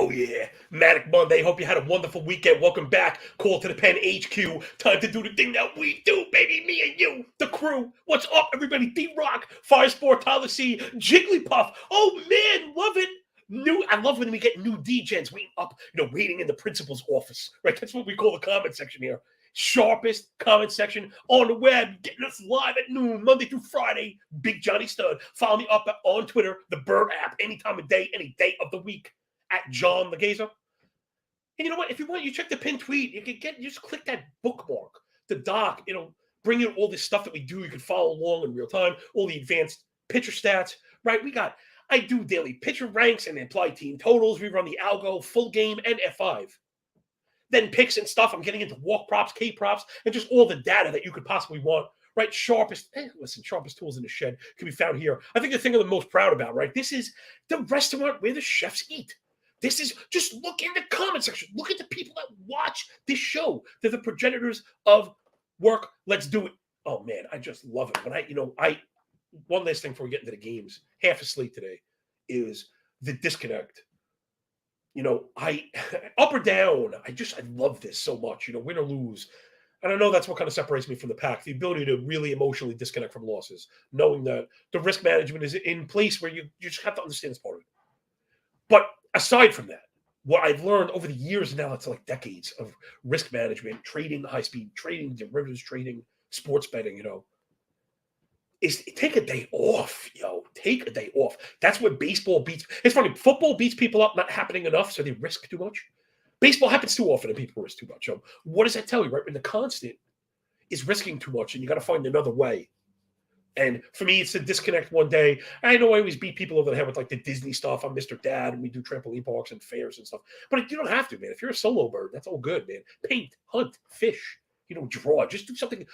Oh, yeah. Manic Monday. Hope you had a wonderful weekend. Welcome back. Call to the Pen HQ. Time to do the thing that we do, baby. Me and you, the crew. What's up, everybody? D-Rock, Fire Sport, Tyler C, Jigglypuff. Oh, man. Love it. I love when we get new DJs waiting in the principal's office. Right? That's what we call the comment section here. Sharpest comment section on the web, getting us live at noon, Monday through Friday. Big Johnny Stud. Follow me up on Twitter, the Bird app, any time of day, any day of the week, at John Laghezza. And you know what? If you want, you check the pin tweet. You just click that bookmark, the doc, bring in all this stuff that we do. You can follow along in real time, all the advanced pitcher stats, right? I do daily pitcher ranks and apply team totals. We run the algo, full game, and F5. Then picks and stuff. I'm getting into walk props, K props, and just all the data that you could possibly want, right? Sharpest tools in the shed can be found here. I think the thing I'm the most proud about, right? This is the restaurant where the chefs eat. This is, just look in the comment section. Look at the people that watch this show. They're the progenitors of work. Let's do it. Oh, man, I just love it. When one last thing before we get into the games, half asleep today, is the disconnect. Up or down, I love this so much, win or lose. And I know that's what kind of separates me from the pack, the ability to really emotionally disconnect from losses, knowing that the risk management is in place where you just have to understand this part of it. But aside from that, what I've learned over the years now, it's like decades of risk management, trading, high-speed trading, derivatives trading, sports betting, is take a day off, Take a day off. That's what baseball beats. It's funny. Football beats people up, not happening enough, so they risk too much. Baseball happens too often and people risk too much. What does that tell you, right? When the constant is risking too much and you got to find another way. And for me, it's a disconnect one day. I know I always beat people over the head with like the Disney stuff. I'm Mr. Dad, and we do trampoline parks and fairs and stuff. But you don't have to, man. If you're a solo bird, that's all good, man. Paint, hunt, fish. Draw. Just do something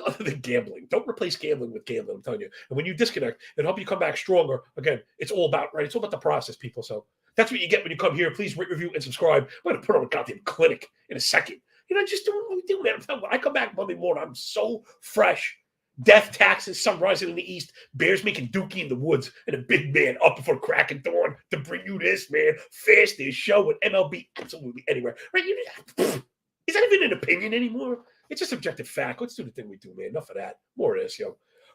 other than gambling. Don't replace gambling with gambling, I'm telling you. And when you disconnect, it'll help you come back stronger. Again, it's all about, right? It's all about the process, people. So that's what you get when you come here. Please rate, review, and subscribe. I'm going to put on a goddamn clinic in a second. Just do what we do, man. I'm telling you, when I come back Monday morning, I'm so fresh. Death, taxes, sun rising in the east, bears making dookie in the woods, and a big man up before crack and dawn to bring you this, man. Fastest show with MLB absolutely anywhere. Right? Is that even an opinion anymore? It's just objective fact. Let's do the thing we do, man. Enough of that. More of this,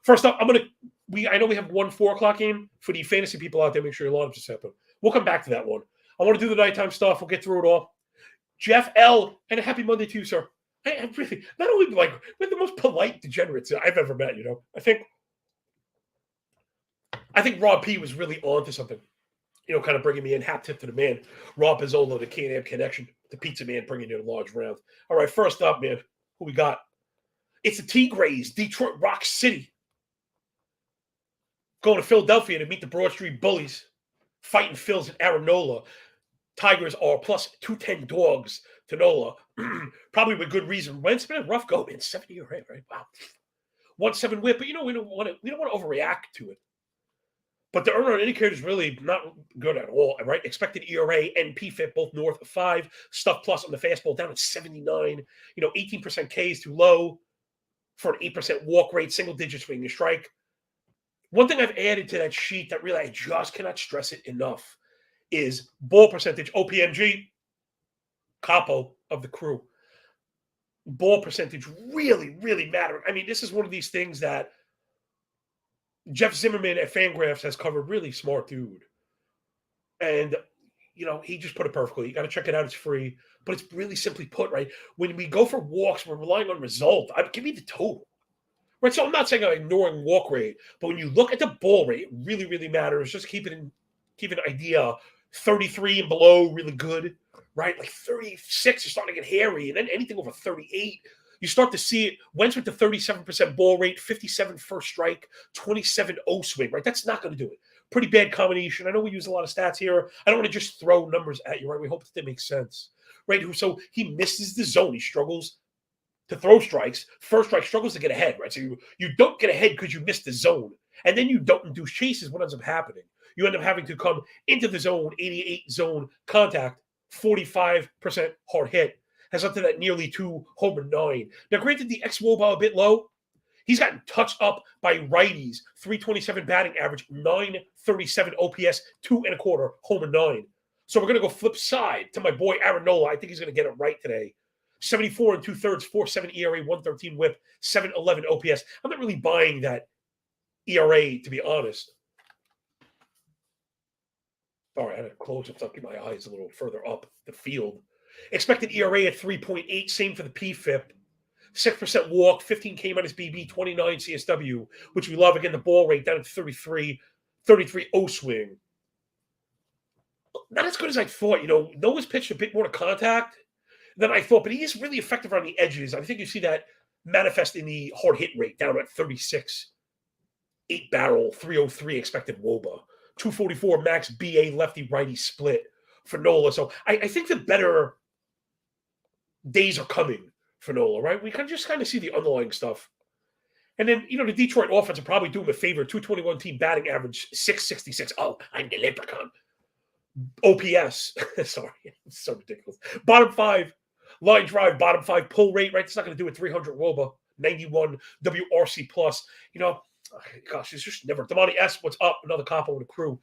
First up, I know we have 1 4 o'clock game for the fantasy people out there. Make sure your lineups are set up. We'll come back to that one. I want to do the nighttime stuff. We'll get through it all. Jeff L. and a happy Monday to you, sir. I really, not only we're the most polite degenerates I've ever met, I think Rob P was really on to something. Kind of bringing me in, hat tip to the man. Rob Pizzolo, the K&M connection, the pizza man, bringing in a large round. All right, first up, man, who we got? It's the Tigres, Detroit Rock City. Going to Philadelphia to meet the Broad Street Bullies. Fighting Phils at Arenola. Tigers are plus 210 dogs to NOLA. Probably with good reason. Wentz been a rough go, man. 7-year hit, right? Wow. 1-7 whip, but we don't want to overreact to it. But the earner indicator is really not good at all, right? Expected ERA and PFIP both north of 5. Stuff plus on the fastball down at 79. 18% K is too low for an 8% walk rate, single digit swing and strike. One thing I've added to that sheet that really I just cannot stress it enough is ball percentage, OPMG, capo of the crew. Ball percentage really, really matter. I mean, this is one of these things that Jeff Zimmerman at Fangraphs has covered. Really smart dude. And, he just put it perfectly. You got to check it out. It's free. But it's really simply put, right? When we go for walks, we're relying on result. Give me the total. Right? So I'm not saying I'm ignoring walk rate. But when you look at the ball rate, it really, really matters. Just keep an idea. 33 and below, really good. Right? Like 36, you're starting to get hairy. And then anything over 38, you start to see it. Wentz with the 37% ball rate, 57 first strike, 27 O swing, right? That's not going to do it. Pretty bad combination. I know we use a lot of stats here. I don't want to just throw numbers at you, right? We hope that they make sense, right? So he misses the zone. He struggles to throw strikes. First strike struggles to get ahead, right? So you don't get ahead because you missed the zone. And then you don't induce chases. What ends up happening? You end up having to come into the zone, 88 zone contact, 45% hard hit. Has up to that nearly 2 homer 9. Now, granted, the ex-Woba a bit low. He's gotten touched up by righties. 327 batting average, 937 OPS, 2 1/4 homer 9. So we're going to go flip side to my boy Aaron Nola. I think he's going to get it right today. 74 and 2/3, 4.7 ERA, 113 WHIP, 7.11 OPS. I'm not really buying that ERA, to be honest. All right, I had to close it. Keep my eyes a little further up the field. Expected ERA at 3.8. Same for the PFIP. 6% walk, 15K minus BB, 29 CSW, which we love. Again, the ball rate down at 33 O swing. Not as good as I thought. Noah's pitched a bit more to contact than I thought, but he is really effective on the edges. I think you see that manifest in the hard hit rate down at 36. 8 barrel, 303 expected WOBA. 244 max BA lefty-righty split for Nola. So I think the better days are coming for Nola, right? We can just kind of see the underlying stuff. And then, the Detroit offense will probably do him a favor. 221 team batting average, 666. Oh, I'm the leprechaun. OPS. Sorry, it's so ridiculous. Bottom 5, line drive, bottom 5 pull rate, right? It's not going to do it. 300 WOBA, 91 WRC plus. Gosh, it's just never. Damani S, what's up? Another cop with a crew.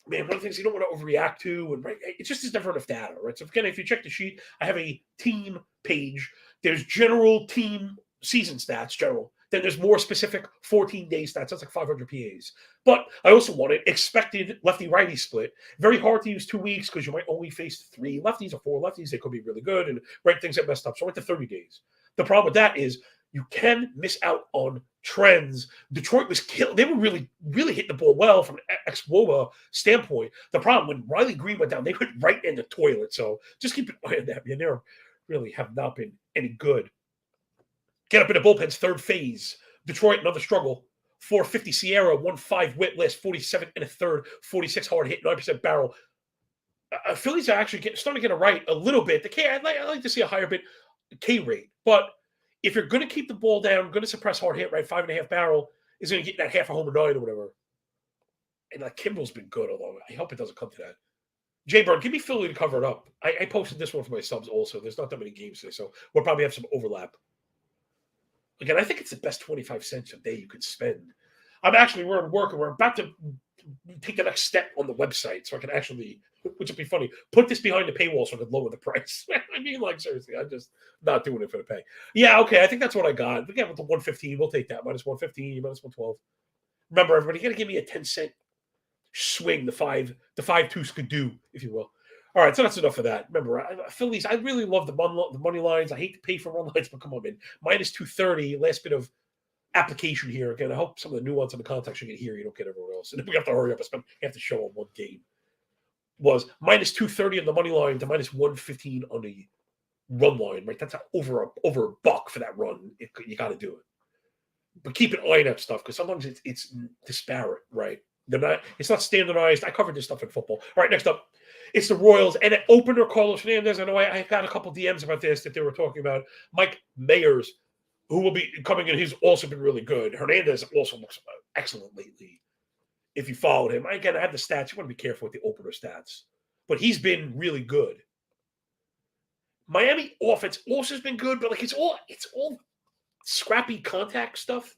Man, one of the things you don't want to overreact to, and right, it just is never enough data, right? So again, if you check the sheet, I have a team page. There's general team season stats, general. Then there's more specific 14-day stats. That's like 500 PAs. But I also wanted expected lefty-righty split. Very hard to use 2 weeks because you might only face 3 lefties or 4 lefties. They could be really good and right things get messed up. So I went to 30 days. The problem with that is you can miss out on trends. Detroit was killed. They were really, really hitting the ball well from an ex-WOBA standpoint. The problem, when Riley Green went down, they went right in the toilet. So just keep an eye on that. Man, they really have not been any good. Get up in the bullpen's third phase. Detroit, another struggle. 450 Sierra, 1.5 whip list, 47 and a third, 46 hard hit, 9% barrel. Phillies are actually starting to get it right a little bit. The K, I'd like to see a higher bit K rate. But if you're going to keep the ball down, going to suppress hard hit, right, 5.5 barrel is going to get that half a home or 9 or whatever. And Kimbrel's been good, although I hope it doesn't come to that. Jay Bird, give me Philly to cover it up. I posted this one for my subs also. There's not that many games today, so we'll probably have some overlap. Again, I think it's the best 25 cents a day you could spend. We're in work, and we're about to take the next step on the website so I can actually, which would be funny, put this behind the paywall so I could lower the price. I mean, seriously, I'm just not doing it for the pay. Yeah, okay, I think that's what I got. Again, with the 115, we'll take that. Minus 115, minus 112. Remember, everybody, you got to give me a 10-cent swing, the 5-2 could do, if you will. All right, so that's enough of that. Remember, Phillies, I really love the money lines. I hate to pay for run lines, but come on, man. Minus 230, last bit of application here. Again, I hope some of the nuance in the context you get here, you don't get everywhere else. And we have to hurry up. I have to show on one game. Was minus 230 on the money line to minus 115 on the run line, right? That's over a buck for that run. You got to do it. But keep an eye on that stuff because sometimes it's disparate, right? It's not standardized. I covered this stuff in football. All right, next up. It's the Royals and an opener, Carlos Hernandez. I know I got a couple DMs about this that they were talking about. Mike Mayers, who will be coming in, he's also been really good. Hernandez also looks excellent lately. If you followed him, I have the stats. You want to be careful with the opener stats, but he's been really good. Miami offense also has been good, but it's all scrappy contact stuff.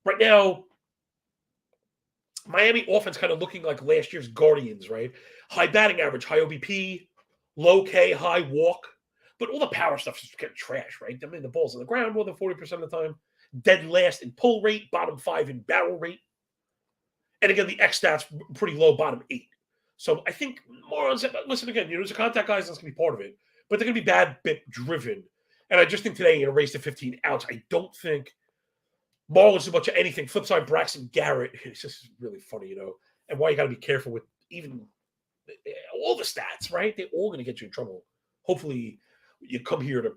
Right now, Miami offense kind of looking like last year's Guardians, right? High batting average, high OBP, low K, high walk. But all the power stuff is kind of trash, right? I mean, the ball's on the ground more than 40% of the time. Dead last in pull rate, bottom 5 in barrel rate. And again, the X stats pretty low, bottom 8. So I think more on – listen, again, there's a contact guys that's going to be part of it. But they're going to be bad bit driven. And I just think today, race to 15 outs, I don't think – Marlins a bunch of anything. Flip side, Braxton Garrett. It's just really funny, and why you got to be careful with even all the stats, right? They're all going to get you in trouble. Hopefully, you come here to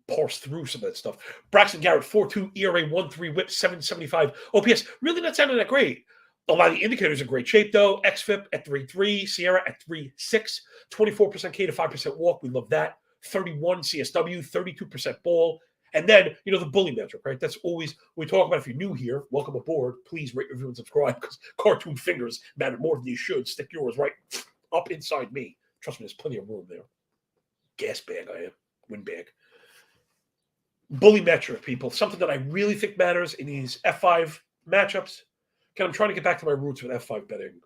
parse through some of that stuff. Braxton Garrett, 4.2 ERA, 1.3 whip, 7.75 OPS. Really not sounding that great. A lot of the indicators are in great shape, though. XFIP at 3.3, Sierra at 3.6, 24% K to 5% walk. We love that. 31 CSW, 32% ball. And then, the bully metric, right? That's always, we talk about if you're new here, welcome aboard. Please rate, review, and subscribe because cartoon fingers matter more than you should. Stick yours right up inside me. Trust me, there's plenty of room there. Gas bag I am. Wind bag. Bully metric, people. Something that I really think matters in these F5 matchups. I'm trying to get back to my roots with F5 betting.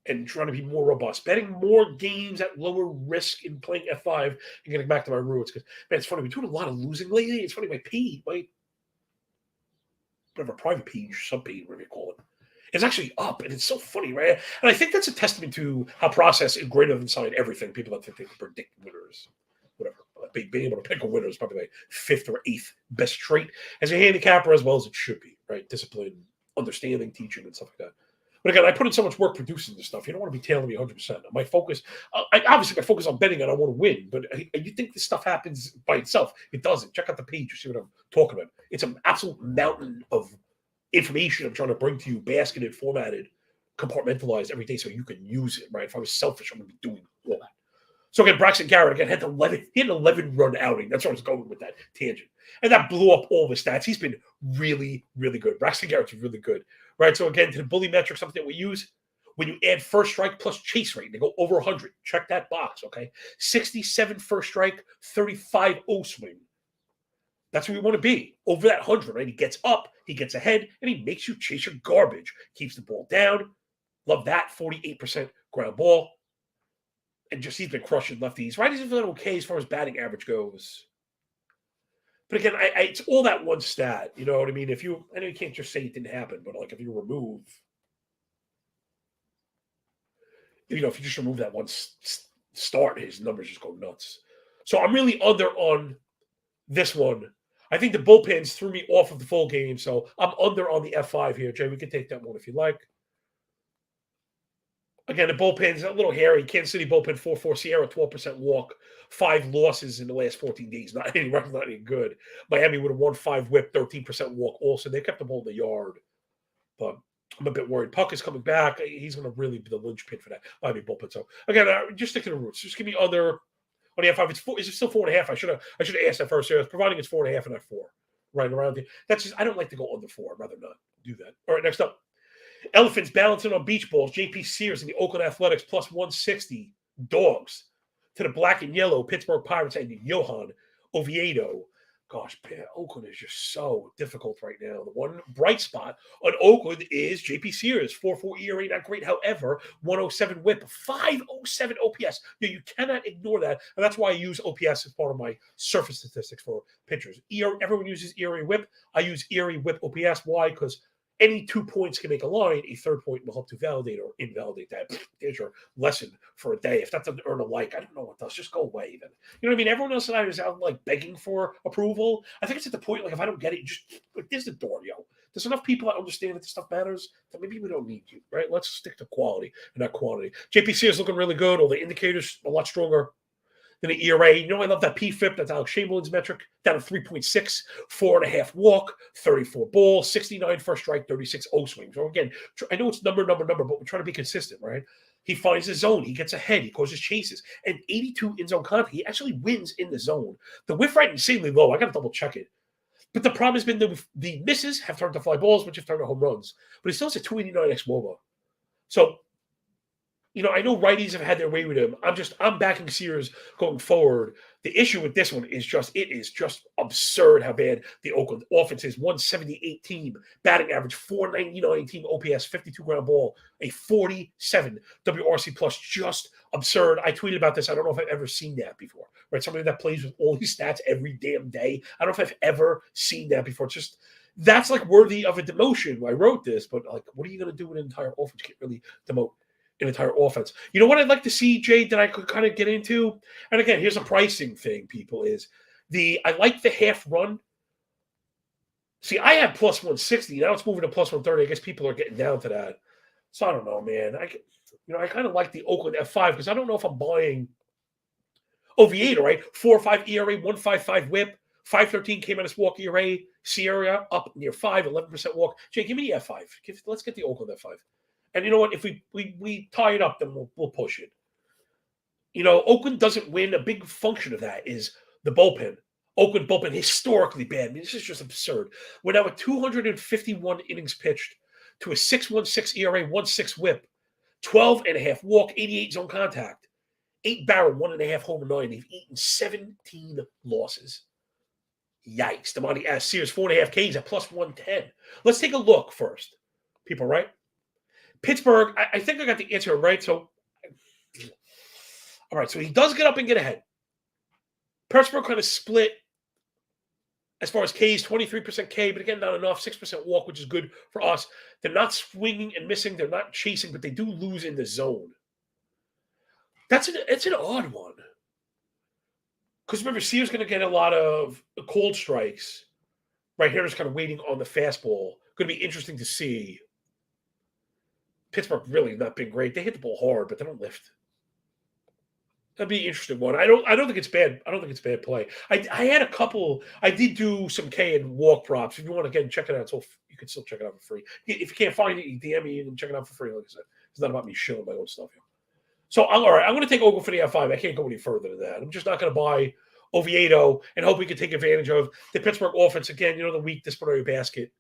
and trying to be more robust, betting more games at lower risk in playing F5 and getting back to my roots. Because, man, it's funny. We're doing a lot of losing lately. It's funny. My whatever, private page, sub page, whatever you call it, is actually up. And it's so funny, right? And I think that's a testament to how process is greater than inside everything. People that think they can predict winners, whatever. Being able to pick a winner is probably my 5th or 8th best trait as a handicapper, as well as it should be, right? Discipline, understanding, teaching, and stuff like that. But again, I put in so much work producing this stuff. You don't want to be tailing me 100%. My focus, obviously, my focus on betting, and I want to win. But you think this stuff happens by itself? It doesn't. Check out the page. You see what I'm talking about. It's an absolute mountain of information I'm trying to bring to you, basketed, formatted, compartmentalized every day, so you can use it. Right? If I was selfish, I would be doing all that. So again, Braxton Garrett again had 11. He had an 11-run outing. That's where I was going with that tangent, and that blew up all the stats. He's been really, really good. Braxton Garrett's really good, right? So again, to the bully metric, something that we use when you add first strike plus chase rate, they go over 100. Check that box, okay? 67 first strike, 35 O swing. That's where we want to be, over that 100, right? He gets up, he gets ahead, and he makes you chase your garbage. Keeps the ball down. Love that. 48% ground ball. And just he's been crushing lefties. Righties have been okay as far as batting average goes. But again, it's all that one stat. You know what I mean? I know you can't just say it didn't happen, but like if you remove, if you just remove that one start, his numbers just go nuts. So I'm really under on this one. I think the bullpens threw me off of the full game, so I'm under on the F5 here. Jay, we can take that one if you like. Again, the bullpen's a little hairy. Kansas City bullpen 4-4, Sierra 12% walk, 5 losses in the last 14 days. Not any good. Miami would have won 5 whip, 13% walk also. They kept the ball in the yard. But I'm a bit worried. Puck is coming back. He's going to really be the linchpin for that Miami bullpen. So again, just stick to the roots. Just give me under on the F5. Is it still 4.5? I should have asked that first. Providing it's 4.5 and not 4. Right around here. That's just, I don't like to go under 4. I'd rather not do that. All right, next up. Elephants balancing on beach balls. JP Sears and the Oakland Athletics plus 160. Dogs to the black and yellow Pittsburgh Pirates and Johan Oviedo. Gosh, man, Oakland is just so difficult right now. The one bright spot on Oakland is JP Sears, 4.4 ERA, not great. However, 107 whip, 507 OPS. You cannot ignore that. And that's why I use OPS as part of my surface statistics for pitchers. Everyone uses ERA whip. I use ERA whip OPS. Why? Because any 2 points can make a line. A third point will help to validate or invalidate that. There's your lesson for a day. If that doesn't earn a like, I don't know what does. Just go away then. You know what I mean? Everyone else and I is out like begging for approval. I think it's at the point, like if I don't get it, just like there's the door, yo. There's enough people that understand that this stuff matters that maybe we don't need you, right? Let's stick to quality and not quantity. JPC is looking really good. All the indicators a lot stronger than the ERA. You know, I love that PFIP. That's Alex Chamberlain's metric. Down to 3.6, 4.5 walk, 34 ball, 69 first strike, 36 O swing. So again, I know it's number, but we're trying to be consistent, right? He finds the zone. He gets ahead. He causes chases. And 82 in-zone contact. He actually wins in the zone. The whiff rate is insanely low. I got to double check it. But the problem has been the misses have turned to fly balls, which have turned to home runs. But he still has a 289 xWOBA. So, you know, I know righties have had their way with him. I'm backing Sears going forward. The issue with this one is it is just absurd how bad the Oakland offense is. 178 team, batting average 499 team, OPS 52 ground ball, a 47 WRC plus, just absurd. I tweeted about this. I don't know if I've ever seen that before, right? Somebody that plays with all these stats every damn day. I don't know if I've ever seen that before. It's just, that's like worthy of a demotion. I wrote this, but like, what are you going to do with an entire offense? You can't really demote an entire offense. You know what I'd like to see, Jay, that I could kind of get into? And again, here's a pricing thing, people, is I like the half run. See, I had plus 160. Now it's moving to plus 130. I guess people are getting down to that. So I don't know, man. I kind of like the Oakland F5 because I don't know if I'm buying Oviedo, right? 4.5 ERA, 1.55 whip, 5.13 came out as walk ERA, Sierra up near 5, 11% walk. Jay, give me the F5. Let's get the Oakland F5. And you know what? If we tie it up, then we'll push it. You know, Oakland doesn't win. A big function of that is the bullpen. Oakland bullpen historically bad. I mean, this is just absurd. We're now at 251 innings pitched to a 6.16 ERA, 1.6 whip, 12.5 walk, 88 zone contact, 8 barrel, 1.5 home and 9. They've eaten 17 losses. Yikes. Damani Sears 4.5 Ks at plus 110. Let's take a look first, people, right? Pittsburgh, I think I got the answer right. So, all right, so he does get up and get ahead. Pittsburgh kind of split as far as Ks, 23% K, but again, not enough. 6% walk, which is good for us. They're not swinging and missing. They're not chasing, but they do lose in the zone. It's an odd one. Because remember, Sears going to get a lot of cold strikes. Right here is kind of waiting on the fastball. Going to be interesting to see. Pittsburgh really not been great. They hit the ball hard, but they don't lift. That'd be an interesting one. I don't think it's bad. I don't think it's bad play. I had a couple. I did do some K and walk props. If you want to again check it out, so you can still check it out for free. If you can't find it, you DM me. You can check it out for free. Like I said, it's not about me showing my own stuff here. So all right. I'm going to take Ogle for the F5. I can't go any further than that. I'm just not going to buy Oviedo and hope we can take advantage of the Pittsburgh offense again. You know, the weak disciplinary basket.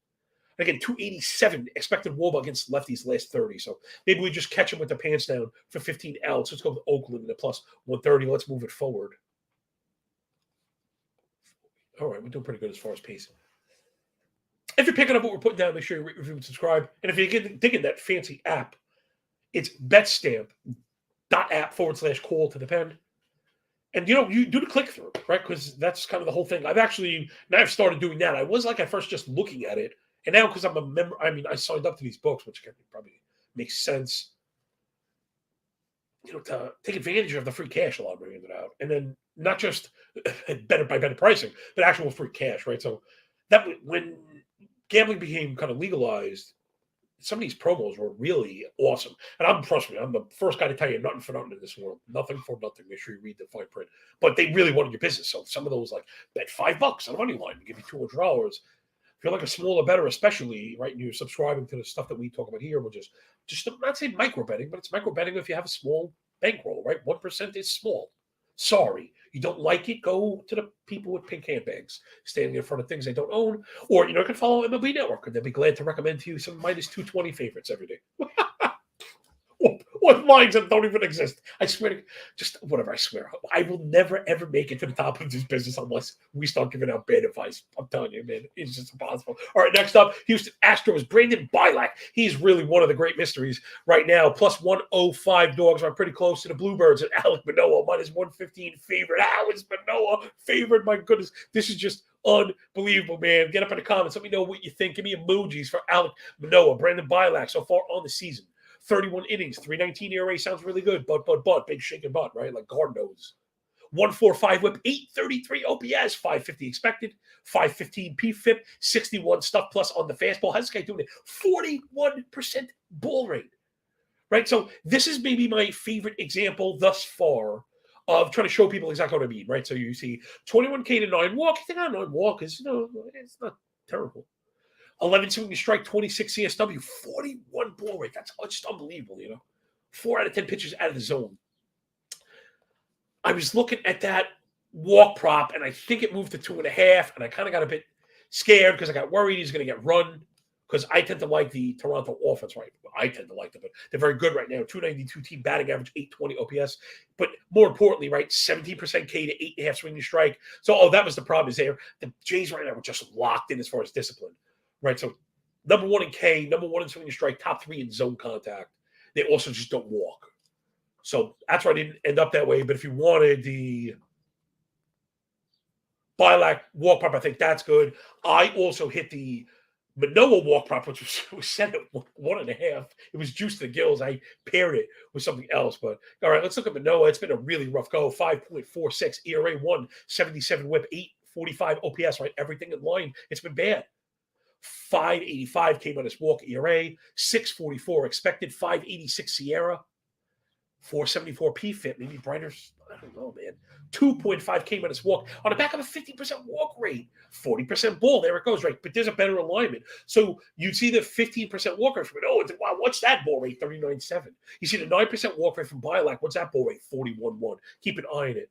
Again, 287 expected WOBA against lefties last 30. So maybe we just catch them with their pants down for 15 outs. Let's go with Oakland and a plus 130. Let's move it forward. All right, we're doing pretty good as far as pace. If you're picking up what we're putting down, make sure you rate, review, and subscribe. And if you're digging that fancy app, it's betstamp.app/call to the pen. And, you know, you do the click-through, right? Because that's kind of the whole thing. I've started doing that. I was like at first just looking at it. And now because I'm a member, I signed up to these books, which probably makes sense, you know, to take advantage of the free cash a lot of bringing it out. And then not just better pricing, but actual free cash, right? So that when gambling became kind of legalized, some of these promos were really awesome. And trust me, I'm the first guy to tell you nothing for nothing in this world. Nothing for nothing. Make sure you read the fine print. But they really wanted your business. So some of those, like, bet $5 on a money line and give you $200. If you're like a smaller better, especially, right, and you're subscribing to the stuff that we talk about here, which is just not say micro betting, but it's micro betting if you have a small bankroll, right? 1% is small. Sorry. You don't like it, go to the people with pink handbags standing in front of things they don't own. Or, you know, you can follow MLB Network, and they'll be glad to recommend to you some minus 220 favorites every day. What lines that don't even exist? I swear to just whatever. I swear, I will never ever make it to the top of this business unless we start giving out bad advice. I'm telling you, man, it's just impossible. All right, next up, Houston Astros, Brandon Bilak. He's really one of the great mysteries right now. Plus 105 dogs are pretty close to the Bluebirds and Alek Manoah minus 115 favorite. How is Manoah favored? My goodness, this is just unbelievable, man. Get up in the comments. Let me know what you think. Give me emojis for Alek Manoah, Brandon Bilak so far on the season. 31 innings, 3.19 ERA sounds really good. But, big shaking butt, right? Like guard nose. 145 whip, 833 OPS, 550 expected, 515 PFIP, 61 stuff plus on the fastball. How's this guy doing it? 41% ball rate, right? So this is maybe my favorite example thus far of trying to show people exactly what I mean, right? So you see 21K to 9 walk. You think, 9 walk is, it's not terrible. 11 swinging strike, 26 CSW, 41 ball rate. That's just unbelievable, 4 out of 10 pitches out of the zone. I was looking at that walk prop, and I think it moved to 2.5, and I kind of got a bit scared because I got worried he's going to get run because I tend to like the Toronto offense, right? I tend to like them, but they're very good right now. 292 team batting average, 820 OPS. But more importantly, right, 17% K to 8.5 swinging strike. So, that was the problem is there. The Jays right now were just locked in as far as discipline. Right, so number 1 in K, number 1 in swinging strike, top 3 in zone contact. They also just don't walk. So that's why I didn't end up that way. But if you wanted the Bilak walk prop, I think that's good. I also hit the Manoah walk prop, which was set at 1.5. It was juice to the gills. I paired it with something else. But all right, let's look at Manoah. It's been a really rough go. 5.46 ERA, 177 whip, 845 OPS. Right, everything in line. It's been bad. 585 came on his walk ERA, 644 expected, 586 Sierra, 474 PFIP. Maybe Briner's, I don't know, man. 2.5 came on his walk on the back of a 50% walk rate, 40% ball. There it goes, right? But there's a better alignment. So you see the 15% walk rate from it. Oh, wow, what's that ball rate? 39.7. You see the 9% walk rate from Bilak. What's that ball rate? 41.1. Keep an eye on it.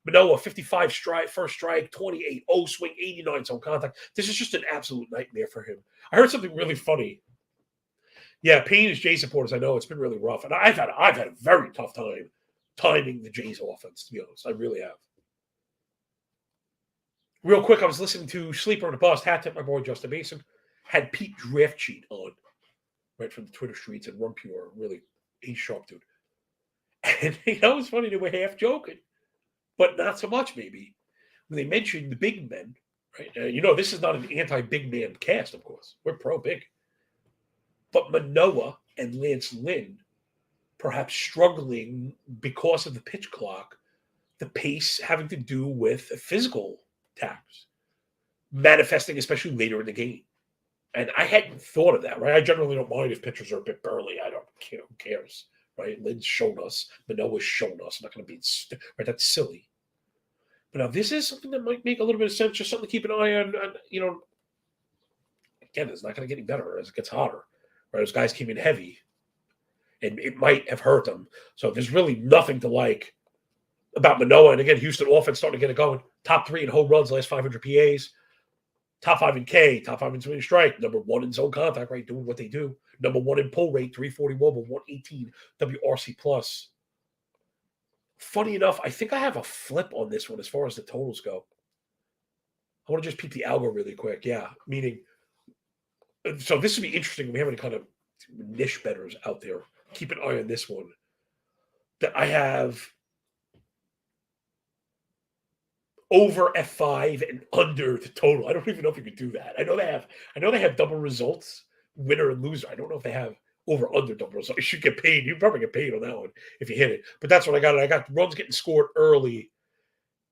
Manoah, 55 strike, first strike, 28, swing, 89 zone contact. This is just an absolute nightmare for him. I heard something really funny. Yeah, Payne is Jays supporters. I know it's been really rough, and I've had a very tough time timing the Jays offense. To be honest, I really have. Real quick, I was listening to Sleeper on the Bus. Hat tip my boy Justin Mason had Pete Draft Sheet on. right from the Twitter streets and Run Pure. Really, he's sharp, dude. And it's funny, they were half joking, but not so much, maybe. When they mentioned the big men, right? This is not an anti-big man cast, of course. We're pro-big. But Manoah and Lance Lynn perhaps struggling because of the pitch clock, the pace having to do with physical taps, manifesting especially later in the game. And I hadn't thought of that, right? I generally don't mind if pitchers are a bit burly. I don't care. Who cares, right? Lynn's shown us. Manoah's shown us. I'm not going to be right. That's silly. But now this is something that might make a little bit of sense. Just something to keep an eye on. Again, it's not going to get any better as it gets hotter. Right? Those guys came in heavy, and it might have hurt them. So there's really nothing to like about Manoah. And again, Houston offense starting to get it going. Top 3 in home runs, last 500 PAs. Top 5 in K, top 5 in swing strike, number 1 in zone contact, right? Doing what they do. Number 1 in pull rate, 340 wobble, 118 WRC plus. Funny enough, I think I have a flip on this one as far as the totals go. I want to just peep the algo really quick. Yeah, meaning, so this would be interesting. We have any kind of niche bettors out there. Keep an eye on this one. That I have over F5 and under the total. I don't even know if you could do that. I know they have double results, winner and loser. I don't know if they have over under double results. You should get paid. You probably get paid on that one if you hit it. But that's what I got. I got runs getting scored early.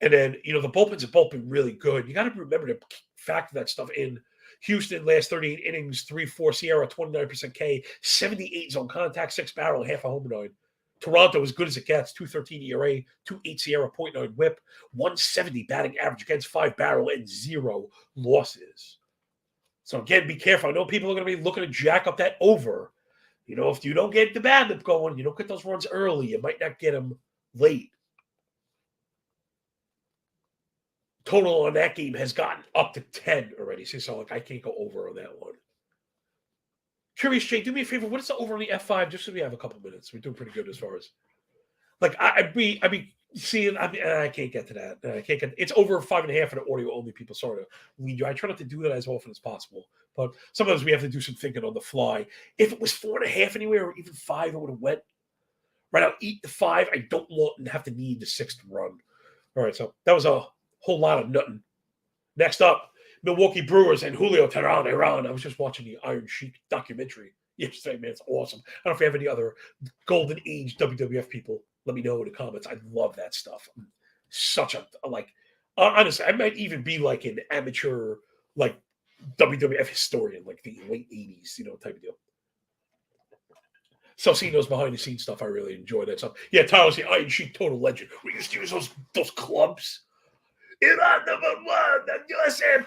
And then, the bullpens have both been really good. You got to remember to factor that stuff in. Houston, last 38 innings, 3-4 Sierra, 29% K, 78 zone contact, 6 barrel, half a home run. Toronto, as good as it gets, 2.13 ERA, 2.8 Sierra, 0.9 whip, 170 batting average against 5 barrel and 0 losses. So again, be careful. I know people are going to be looking to jack up that over. If you don't get the BABIP going, you don't get those runs early, you might not get them late. Total on that game has gotten up to 10 already. So I can't go over on that one. Curious, Jay, do me a favor. What is the over on the F5? Just so we have a couple minutes. We're doing pretty good as far as I'd be seeing. I can't get to that. I can't get. It's over 5.5 for the audio only people. Sort of lead you. I try not to do that as often as possible, but sometimes we have to do some thinking on the fly. If it was 4.5 anywhere, or even 5, I would have went. Right, I'll eat the 5. I don't want and have to need the 6th run. All right, so that was a whole lot of nothing. Next up, Milwaukee Brewers and Julio Teheran. I was just watching the Iron Sheik documentary yesterday, man. It's awesome. I don't know if you have any other golden age WWF people. Let me know in the comments. I love that stuff. I'm such a honestly, I might even be like an amateur WWF historian, like the late 80s, type of deal. So seeing those behind the scenes stuff, I really enjoy that stuff. Yeah, Tyler's the Iron Sheik total legend. We used to use those clubs. Iran #1, the USA.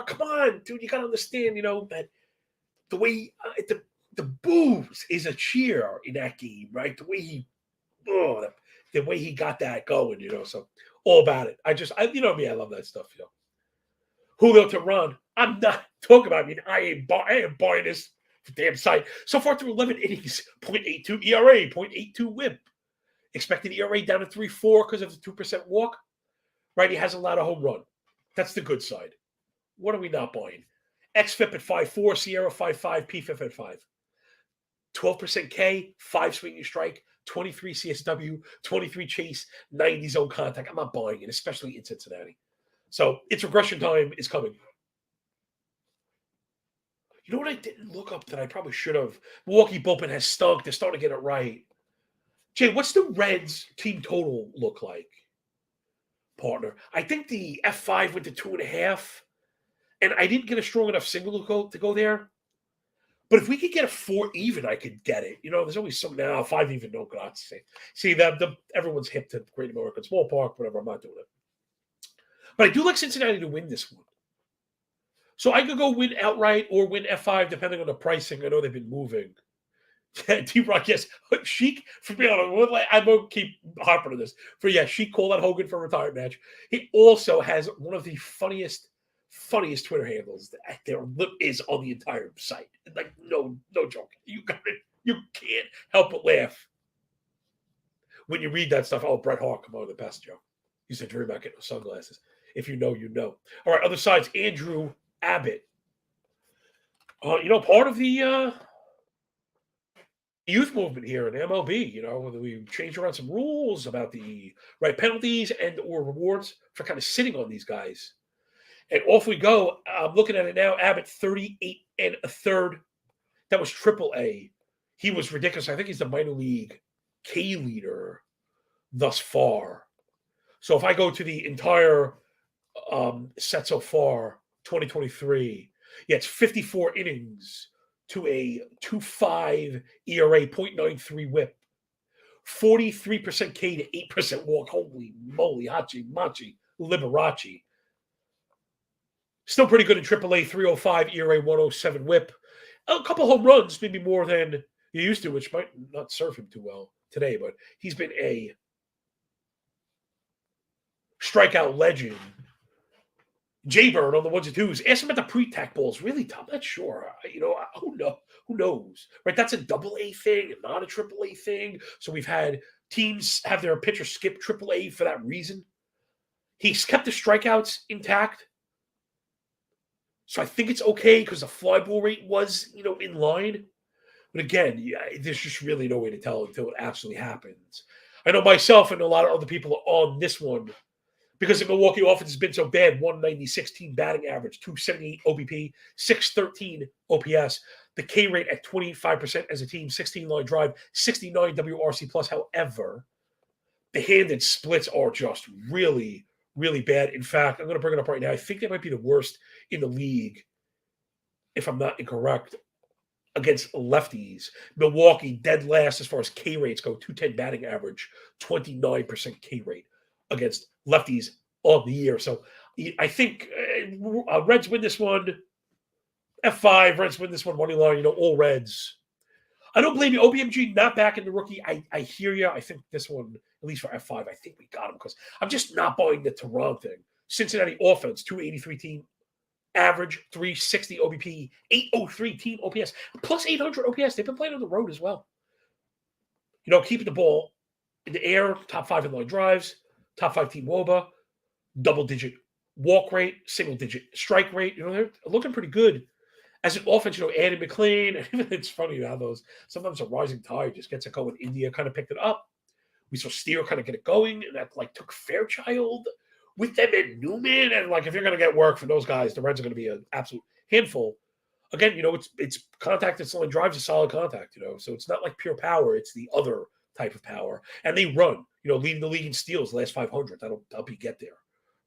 Come on, dude, you gotta understand, that the way the boos is a cheer in that game, right? The way he got that going, so all about it. I me, I love that stuff, Julio Teheran, I'm not talking about. I ain't buying this damn site. So far through 11 innings, 0.82 ERA, 0.82 WHIP. Expected ERA down to 3.4 because of the 2% walk. Right, he has a lot of home run. That's the good side. What are we not buying? XFIP at 5.4, Sierra 5.5, PFIP at 5. 12% K, 5 swinging strike, 23 CSW, 23 chase, 90 zone contact. I'm not buying it, especially in Cincinnati. So its regression time is coming. You know what I didn't look up that I probably should have? Milwaukee bullpen has stunk. They're starting to get it right. Jay, what's the Reds team total look like? Partner. I think the F5 went to 2.5, and I didn't get a strong enough signal to go there. But if we could get a 4 even, I could get it. There's always some now 5 even. No, grazie. See that everyone's hip to Great American Small Park, whatever. I'm not doing it. But I do like Cincinnati to win this one. So I could go win outright or win F5 depending on the pricing. I know they've been moving. D-Rock, yes. Sheik, for me, I won't keep harping on this. Sheik called out Hogan for a retirement match. He also has one of the funniest Twitter handles that there is on the entire site. No joke. You can't help but laugh when you read that stuff. Oh, Bret Hart, come on, the best, Joe. You said dream about getting sunglasses. If you know, you know. All right, other sides, Andrew Abbott. Part of the youth movement here in MLB. Whether we changed around some rules about the right penalties and or rewards for kind of sitting on these guys. And off we go. I'm looking at it now. Abbott 38 and a third. That was AAA. He was ridiculous. I think he's the minor league K leader thus far. So if I go to the entire set so far, 2023, yeah, it's 54 innings to a 2.5 ERA, 0.93 whip, 43% K to 8% walk. Holy moly, Hachi, Machi, Liberace. Still pretty good in AAA, 305 ERA, 107 whip. A couple home runs, maybe more than you used to, which might not serve him too well today, but he's been a strikeout legend. Jaybird on the ones and twos. Ask him about the pre-tack balls. Really, Tom? Not sure. Who knows? Right? That's a double-A thing, not a triple-A thing. So we've had teams have their pitcher skip triple-A for that reason. He's kept the strikeouts intact. So I think it's okay because the fly ball rate was, in line. But again, there's just really no way to tell until it actually happens. I know myself and a lot of other people are on this one because the Milwaukee offense has been so bad. 196 team batting average, 278 OBP, 613 OPS. The K rate at 25% as a team, 16 line drive, 69 WRC plus. However, the handed splits are just really, really bad. In fact, I'm going to bring it up right now. I think they might be the worst in the league, if I'm not incorrect, against lefties. Milwaukee, dead last as far as K rates go, 210 batting average, 29% K rate against lefties on the year. So I think Reds win this one. F5, Reds win this one, money line, all Reds. I don't blame you. OBMG not back in the rookie. I hear you. I think this one, at least for F5, I think we got him because I'm just not buying the Toronto thing. Cincinnati offense, 283 team average, 360 OBP, 803 team OPS, plus 800 OPS. They've been playing on the road as well. Keeping the ball in the air, top 5 in line drives, top 5 team WOBA, double-digit walk rate, single-digit strike rate. They're looking pretty good. As an offense, Andy McLean, it's funny how sometimes a rising tide just gets it going. India kind of picked it up. We saw Steer kind of get it going, and that took Fairchild with them and Newman. And if you're going to get work for those guys, the Reds are going to be an absolute handful. Again, it's contact that's only drives a solid contact, so it's not like pure power. It's the other type of power. And they run, leading the league in steals the last 500. That'll help you get there,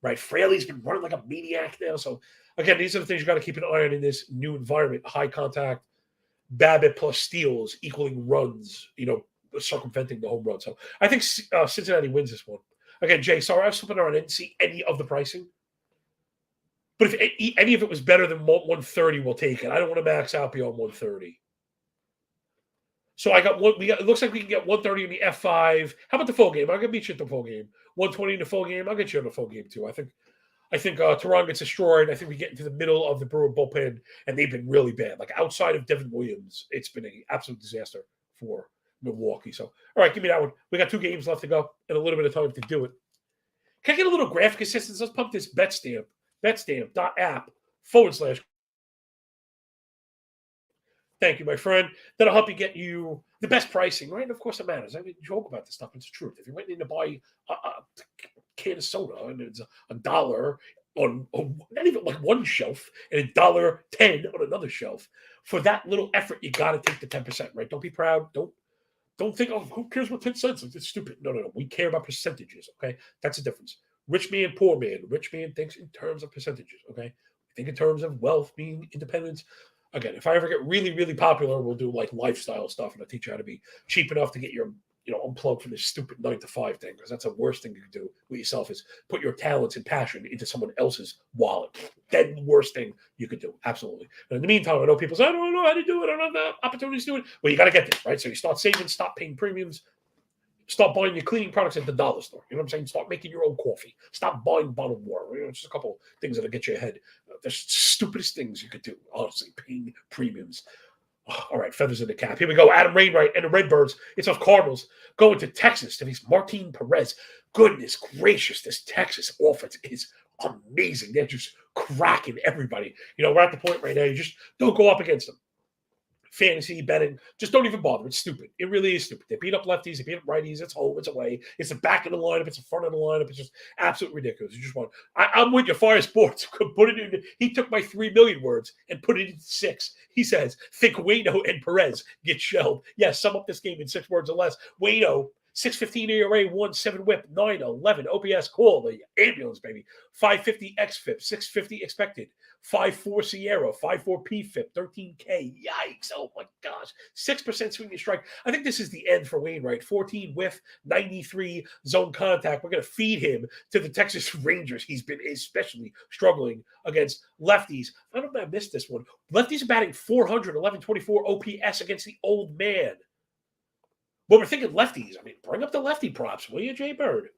right? Fraley's been running like a maniac now. So, again, these are the things you got to keep an eye on in this new environment. High contact, BABIP plus steals equaling runs, circumventing the home run. So I think Cincinnati wins this one. Again, Jay, sorry, I was flipping around. I didn't see any of the pricing. But if any of it was better than 130, we'll take it. I don't want to max out beyond 130. So I got one. It looks like we can get 130 in the F5. How about the full game? I'm gonna beat you at the full game. 120 in the full game. I'll get you on the full game too. I think Toronto gets destroyed. I think we get into the middle of the Brewer bullpen, and they've been really bad. Outside of Devin Williams, it's been an absolute disaster for Milwaukee. So, all right, give me that one. We got 2 games left to go and a little bit of time to do it. Can I get a little graphic assistance? Let's pump this BetStamp. BetStamp.app/ Thank you, my friend. That'll help you get you the best pricing, right? And of course, it matters. I joke about this stuff. It's the truth. If you're waiting in to buy a can of soda and it's $1 on not even one shelf and $1.10 on another shelf, for that little effort, you got to take the 10%, right? Don't be proud. Don't think, who cares what 10 cents? It's stupid. No. We care about percentages, okay? That's the difference. Rich man, poor man. Rich man thinks in terms of percentages, okay? We think in terms of wealth, being independence. Again, if I ever get really, really popular, we'll do lifestyle stuff, and I'll teach you how to be cheap enough to get your, unplugged from this stupid 9-to-5 thing, because that's the worst thing you can do with yourself is put your talents and passion into someone else's wallet. That's the worst thing you could do. Absolutely. And in the meantime, I know people say, I don't know how to do it. I don't have the opportunities to do it. Well, you got to get there, right? So you start saving, stop paying premiums, start buying your cleaning products at the dollar store. You know what I'm saying? Start making your own coffee. Stop buying bottled water. Just a couple things that'll get you ahead. The stupidest things you could do, honestly, paying premiums. All right, feathers in the cap. Here we go. Adam Wainwright and the Redbirds. It's off Cardinals going to Texas to face Martin Perez. Goodness gracious, this Texas offense is amazing. They're just cracking everybody. We're at the point right now. You just don't go up against them. fantasy betting, just don't even bother. It's stupid. It really is stupid. They beat up lefties, they beat up righties. It's home, it's away. It's the back of the lineup, it's the front of the lineup. It's just absolutely ridiculous. You just want. I'm with you. Fire Sports could put it in. He took my 3 million words and put it in 6. He says, think Waino and Perez get shelled. Yes, sum up this game in 6 words or less. Waino, 6.15 ERA, 1.7 WHIP, 9.11 OPS. Call the ambulance, baby. 5.50 xFIP, 6.50 expected. 5.4 Sierra, 5.4 PFIP, 13K. Yikes! Oh my gosh, 6% swing and strike. I think this is the end for Wainwright. 14 whiff, 93 zone contact. We're going to feed him to the Texas Rangers. He's been especially struggling against lefties. I don't know if I missed this one. Lefties are batting 400, 1124 OPS against the old man. But we're thinking lefties. I mean, bring up the lefty props, will you, Jay Bird?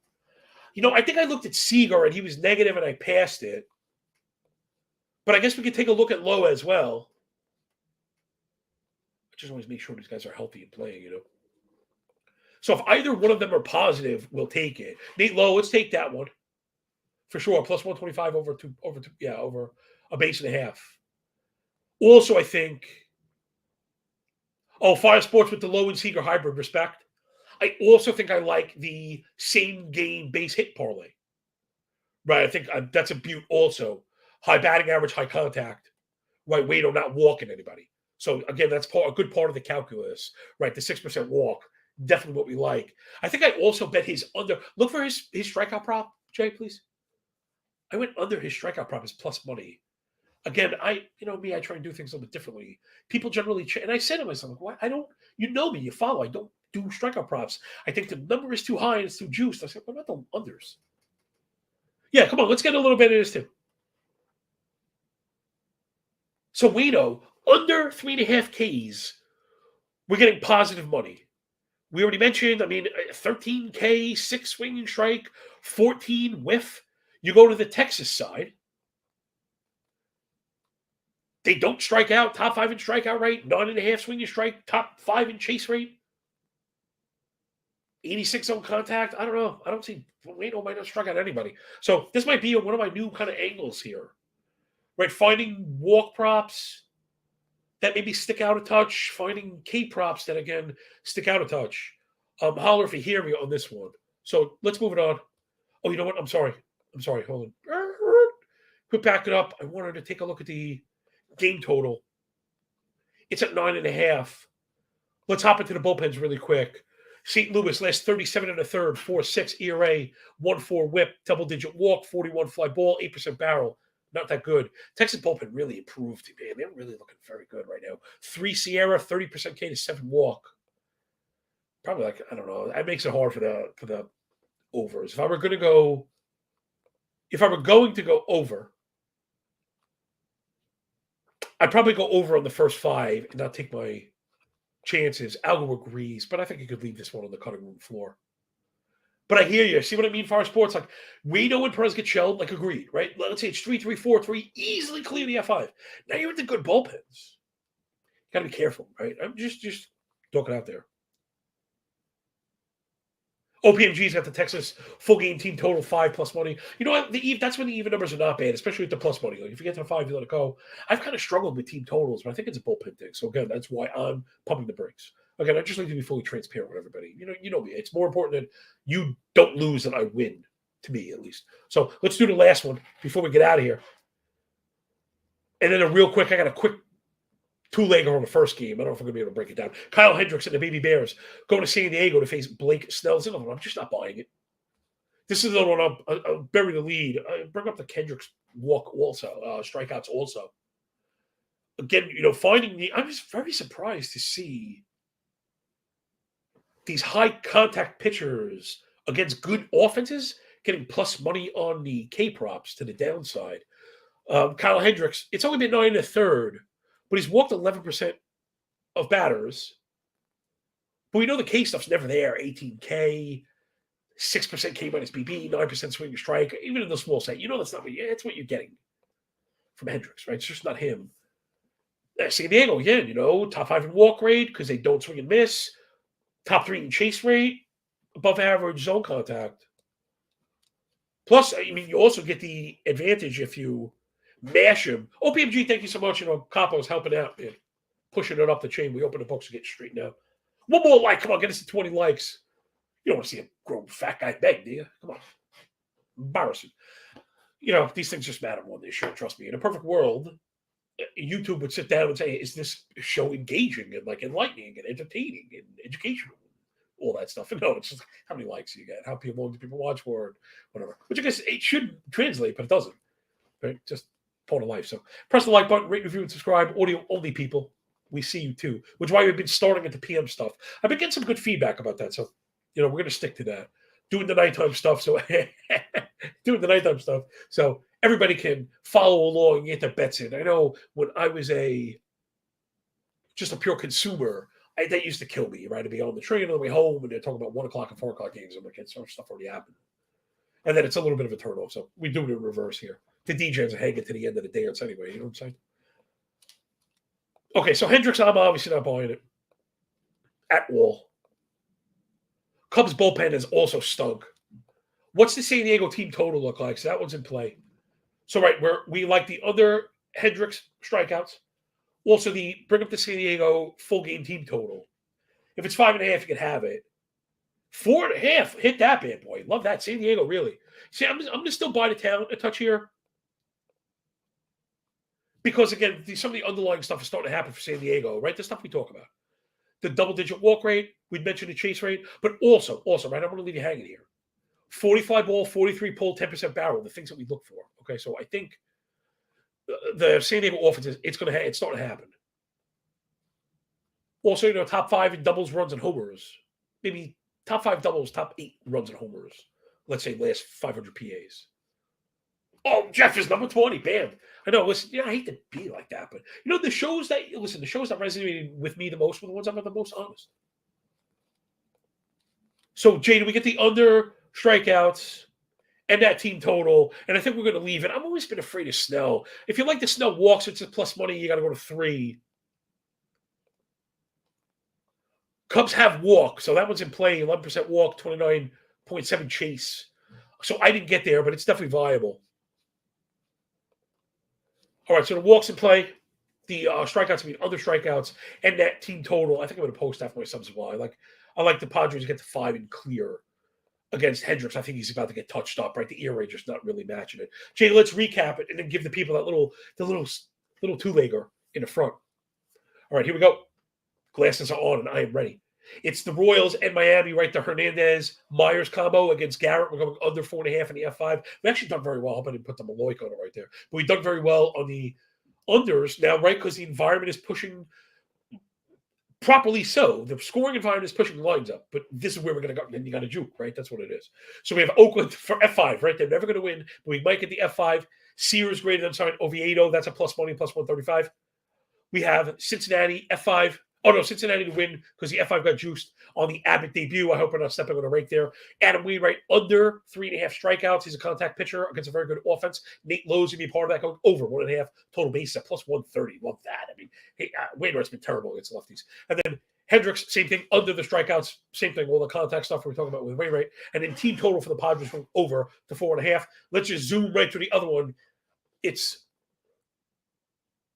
I think I looked at Seager and he was negative and I passed it. But I guess we could take a look at Lowe as well. I just always make sure these guys are healthy and playing, So if either one of them are positive, we'll take it. Nate Lowe, let's take that one. For sure. Plus 125 over a base and a half. Also, I think. Fire Sports with the Lowe and Seager hybrid, respect. I also think I like the same game base hit parlay. Right, I think that's a beaut also. High batting average, high contact. Right, Waino not walking anybody. So, again, that's a good part of the calculus. Right, the 6% walk, definitely what we like. I think I also bet his under. Look for his strikeout prop, Jay, please. I went under his strikeout prop as plus money. Again, I try and do things a little bit differently. People generally, and I said to myself, why? I don't, me, you follow. I don't do strikeout props. I think the number is too high and it's too juiced. I said, what about the unders? Yeah, come on, let's get a little bit of this too. So Waino, under 3.5 Ks, we're getting positive money. We already mentioned, 13K, 6 swing and strike, 14 whiff. You go to the Texas side. They don't strike out, top 5 in strikeout rate, 9.5 swing and strike, top 5 in chase rate. 86 on contact. I don't know. I don't see Waino might not strike out anybody. So this might be one of my new kind of angles here. Right? Finding walk props that maybe stick out a touch. Finding K props that, again, stick out a touch. Holler if you hear me on this one. So let's move it on. Oh, you know what? I'm sorry. Hold on. Quit backing up. I wanted to take a look at the game total. It's at 9.5. Let's hop into the bullpens really quick. St. Louis last 37 and a third, 4.6 ERA, 1.4 whip, double-digit walk, 41 fly ball, 8% barrel. Not that good. Texas bullpen really improved, man. They're really looking very good right now. 3 Sierra, 30% K to 7 walk. Probably I don't know. That makes it hard for the overs. If I were going to go over, I'd probably go over on the first 5 and not take my chances. Algo agrees, but I think you could leave this one on the cutting room floor. But I hear you. See what I mean, Fire Sports? Like, Waino and Perez get shelled, agreed, right? Let's say it's 3-3, 4-3, easily clear the F5. Now you're into good bullpens. Got to be careful, right? I'm just talking out there. OPMG's got the Texas full game team total 5 plus money. You know what? That's when the even numbers are not bad, especially with the plus money. If you get to the 5, you let it go. I've kind of struggled with team totals, but I think it's a bullpen thing. So again, that's why I'm pumping the brakes. Again, I just like to be fully transparent with everybody. You know me. It's more important that you don't lose than I win, to me at least. So let's do the last one before we get out of here. And then I got a quick 2-legger on the first game. I don't know if we're going to be able to break it down. Kyle Hendricks and the Baby Bears going to San Diego to face Blake Snell. I'm just not buying it. This is the one I'll bury the lead. I bring up the Kendricks walk also, strikeouts also. Again, I'm just very surprised to see these high contact pitchers against good offenses getting plus money on the K props to the downside. Kyle Hendricks, it's only been 9 1/3. But he's walked 11% of batters. But we know the K stuff's never there. 18K, 6% K minus BB, 9% swing and strike. Even in the small set, that's not that's what you're getting from Hendricks, right? It's just not him. San Diego, again, top 5 in walk rate because they don't swing and miss. Top 3 in chase rate. Above average zone contact. Plus, you also get the advantage if you mash him. OPMG, thank you so much. Capo's helping out, man. pushing it up the chain. We open the books and get straightened out. One more like. Come on, get us to 20 likes. You don't want to see a grown fat guy beg, do you? Come on. Embarrassing. These things just matter more than they should. Trust me. In a perfect world, YouTube would sit down and say, is this show engaging and like enlightening and entertaining and educational? All that stuff. And no, it's just how many likes you get, how long do people watch for it, whatever. Which I guess it should translate, but it doesn't. Right? Just part of life. So press the like button, rate, review, and subscribe. Audio only people. We see you too. Which is why we've been starting at the PM stuff. I've been getting some good feedback about that. So, we're going to stick to that. Doing the nighttime stuff. So so everybody can follow along and get their bets in. I know when I was just a pure consumer, that used to kill me, right? To be on the train on the way home and they're talking about 1 o'clock and 4 o'clock games. I'm like, stuff already happened. And then it's a little bit of a turnoff. So we do it in reverse here. The DJs are hanging to the end of the dance anyway. You know what I'm saying? Okay, so Hendricks, I'm obviously not buying it at all. Cubs bullpen has also stunk. What's the San Diego team total look like? So that one's in play. So, right, we like the other Hendricks strikeouts. Also, bring up the San Diego full game team total. If it's 5.5, you can have it. 4.5, hit that bad boy. Love that. San Diego, really. See, I'm going to still buy the talent a touch here. Because, again, some of the underlying stuff is starting to happen for San Diego, right? The stuff we talk about. The double-digit walk rate. We'd mentioned the chase rate. But also, right, I'm going to leave you hanging here. 45 ball, 43 pull, 10% barrel, the things that we look for. Okay, so I think the San Diego offense, it's starting to happen. Also, top 5 in doubles, runs, and homers. Maybe top 5 doubles, top 8 runs and homers. Let's say last 500 PAs. Oh, Jeff is number 20. Bam. I know. Listen, I hate to be like that, but the shows that resonated with me the most were the ones I'm the most honest. So, Jay, do we get the under strikeouts and that team total? And I think we're going to leave it. I've always been afraid of Snell. If you like the Snell walks, it's a plus money. You got to go to 3. Cubs have walk, so that one's in play. 11% walk, 29.7 chase. So I didn't get there, but it's definitely viable. All right, so the walks in play, the strikeouts, other strikeouts, and that team total. I think I'm going to post after my subs as well. I like the Padres to get to 5 and clear against Hendricks. I think he's about to get touched up, right? The ERA just not really matching it. Jay, let's recap it and then give the people that little two-legger in the front. All right, here we go. Glasses are on, and I am ready. It's the Royals and Miami, right? The Hernandez-Myers combo against Garrett. We're going under 4.5 in the F5. We actually done very well. I hope I didn't put the Maloik on it right there. But we've done very well on the unders now, right? Because the environment is pushing properly so. The scoring environment is pushing lines up. But this is where we're going to go. Then you got to juke, right? That's what it is. So we have Oakland for F5, right? They're never going to win, but we might get the F5. Sears greater than Oviedo. That's a plus money, plus 135. We have Cincinnati, F5. Oh, no, Cincinnati to win because the F5 got juiced on the Abbott debut. I hope we're not stepping on a rake there. Adam Weed, right, under 3.5 strikeouts. He's a contact pitcher against a very good offense. Nate Lowe's going to be part of that, going over 1.5 total bases at plus 130. Love that. I mean, hey, Wainwright's been terrible against lefties. And then Hendricks, same thing, under the strikeouts, same thing, all the contact stuff we're talking about with Wainwright. And then team total for the Padres from over to 4.5. Let's just zoom right to the other one. It's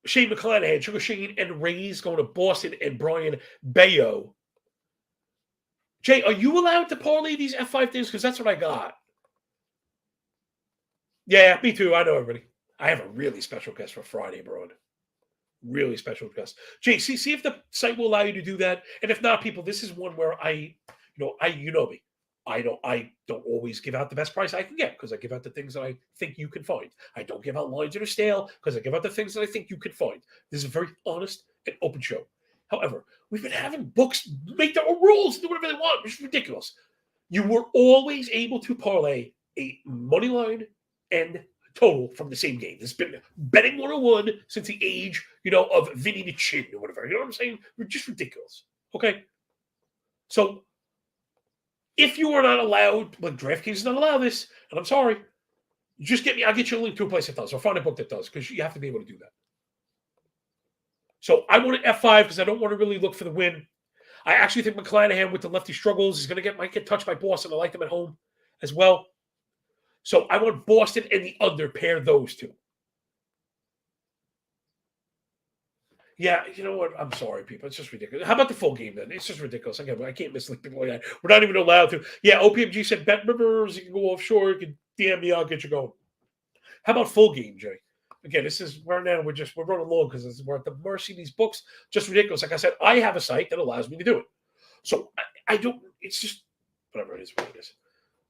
Shane McClanahan, Sugar Shane, and Rays going to Boston and Brian Bayo. Jay, are you allowed to parlay these F5 things? Because that's what I got. Yeah, me too. I know everybody. I have a really special guest for Friday, bro. Really special guest. Jay, see if the site will allow you to do that. And if not, people, this is one where you know me. I don't always give out the best price I can get because I give out the things that I think you can find. I don't give out lines that are stale because I give out the things that I think you can find. This is a very honest and open show. However, we've been having books make their own rules, do whatever they want, which is ridiculous. You were always able to parlay a money line and total from the same game. This has been betting 101 since the age, of Vinny the Chin or whatever. You know what I'm saying? We're just ridiculous. Okay? So if you are not allowed, like DraftKings does not allow this, and I'm sorry, just get me. I'll get you a link to a place that does. Or find a book that does, because you have to be able to do that. So I want an F5 because I don't want to really look for the win. I actually think McClanahan with the lefty struggles is going to might get touched by Boston. I like them at home as well. So I want Boston and the under, pair those two. Yeah, you know what? I'm sorry, people. It's just ridiculous. How about the full game then? It's just ridiculous. Again, I can't mislead people like that. We're not even allowed to. Yeah, OPMG said bet rivers. You can go offshore. You can DM me. I'll get you going. How about full game, Jay? Again, this is right now. We're running long because we're at the mercy of these books. Just ridiculous. Like I said, I have a site that allows me to do it. So I don't. It's just whatever it is. What it is.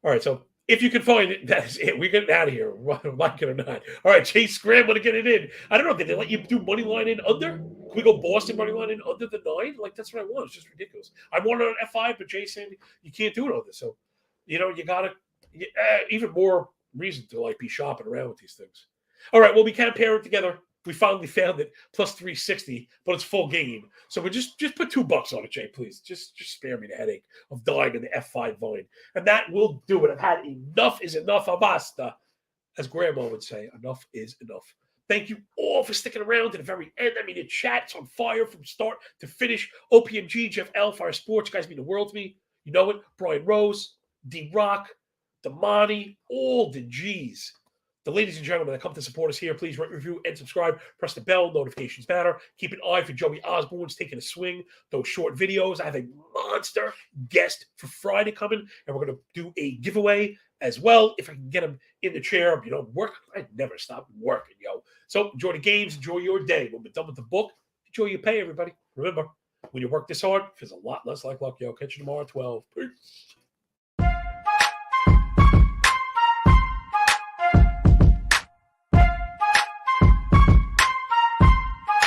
All right. So if you can find it, that is it. We're getting out of here, like it or not. All right, Chase scrambling to get it in. I don't know. Did they let you do money line in under? Can we go Boston money line in under the 9? Like that's what I want. It's just ridiculous. I wanted on F5, but Jay said you can't do it on this. So you gotta even more reason to like be shopping around with these things. All right. Well, we can pair it together. We finally found it plus 360, but it's full game. So we just put $2 on it, Jay, please. Just spare me the headache of dying in the F5 vine. And that will do it. I've had enough is enough of basta. As Grandma would say, enough is enough. Thank you all for sticking around to the very end. I mean, the chat's on fire from start to finish. OPMG, Jeff L, Fire Sports, you guys mean the world to me. You know it. Brian Rose, D-Rock, Damani, all the G's. The ladies and gentlemen that come to support us here, please rate, review, and subscribe. Press the bell. Notifications matter. Keep an eye for Joey Osborne's taking a swing. Those short videos. I have a monster guest for Friday coming, and we're going to do a giveaway as well. If I can get him in the chair, work. I never stop working, yo. So enjoy the games. Enjoy your day. When we're done with the book, enjoy your pay, everybody. Remember, when you work this hard, it feels a lot less like luck, yo. Catch you tomorrow at 12. Peace.